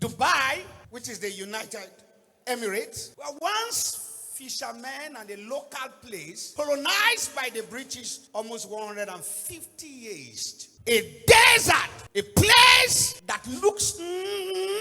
Dubai, which is the United Emirates, were once fishermen and a local place colonized by the British almost 150 years. A desert, a place that looks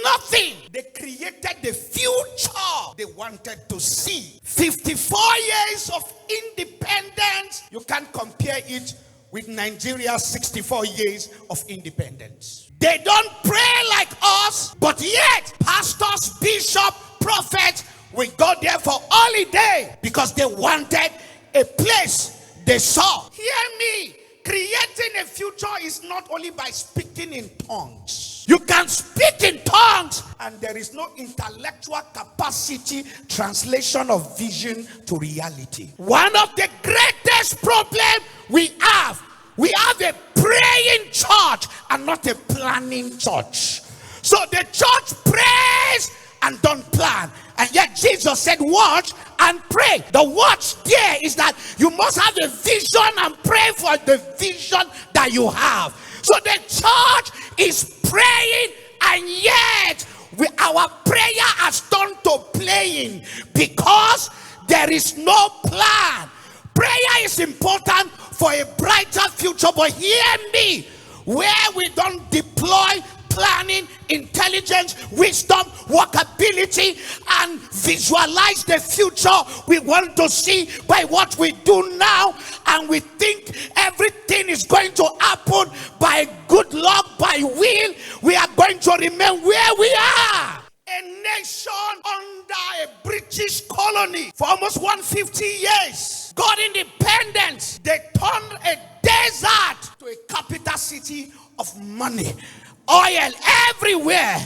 nothing. They created the future they wanted to see. 54 years of independence. You can't compare it with Nigeria's 64 years of independence. They don't pray like us, but yet pastors, bishops, prophets will go there for holiday because they wanted a place they saw. Hear me. Creating a future is not only by speaking in tongues. You can speak in tongues and there is no intellectual capacity translation of vision to reality. One of the greatest problems we have a praying church and not a planning church. So the church prays and don't plan. And yet Jesus said, watch and pray. The watch there is that you must have a vision and pray for the vision that you have. So the church is praying, and yet our prayer has turned to playing because there is no plan. Prayer is important for a brighter future, but hear me, where we don't deploy planning, intelligence, wisdom, workability, and visualize the future we want to see by what we do now, and we think everything is going to happen by good luck, by will, we are going to remain where we are. A nation under a British colony for almost 150 years got independence. They turned a desert to a capital city of money. Oil everywhere.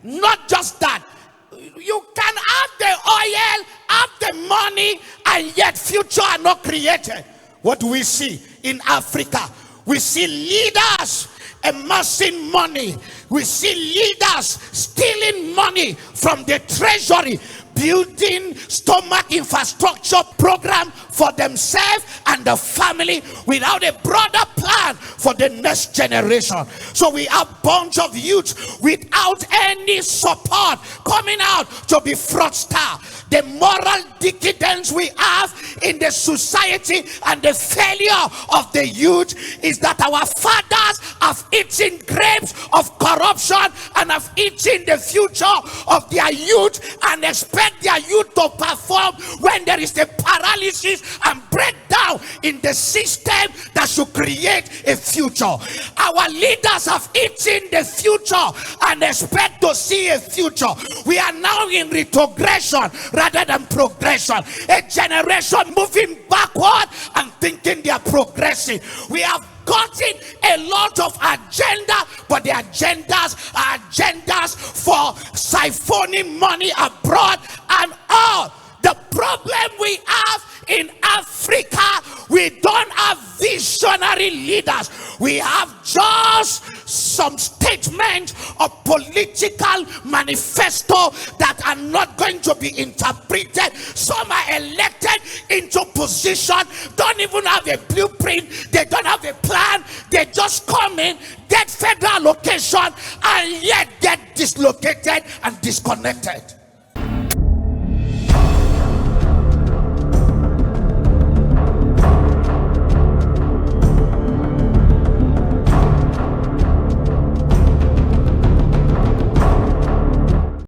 Not just that. You can have the oil, have the money, and yet future are not created. What do we see in Africa? We see leaders amassing money. We see leaders stealing money from the treasury, building stomach infrastructure program for themselves and the family without a broader plan for the next generation. So we have a bunch of youth without any support coming out to be fraudster. The moral decadence we have in the society and the failure of the youth is that our fathers have eaten grapes of corruption and have eaten the future of their youth and expect their youth to perform when there is a paralysis and breakdown in the system that should create a future. Our leaders have eaten the future and expect to see a future. We are now in retrogression rather than progression. A generation moving backward and thinking they are progressing. We have gotten a lot of agenda, but the agendas are agendas for siphoning money abroad and all. The problem we have in Africa, we don't have visionary leaders. We have just some statements of political manifesto that are not going to be interpreted. Some are elected into position, don't even have a blueprint, they don't have a plan, they just come in, get federal allocation, and yet get dislocated and disconnected.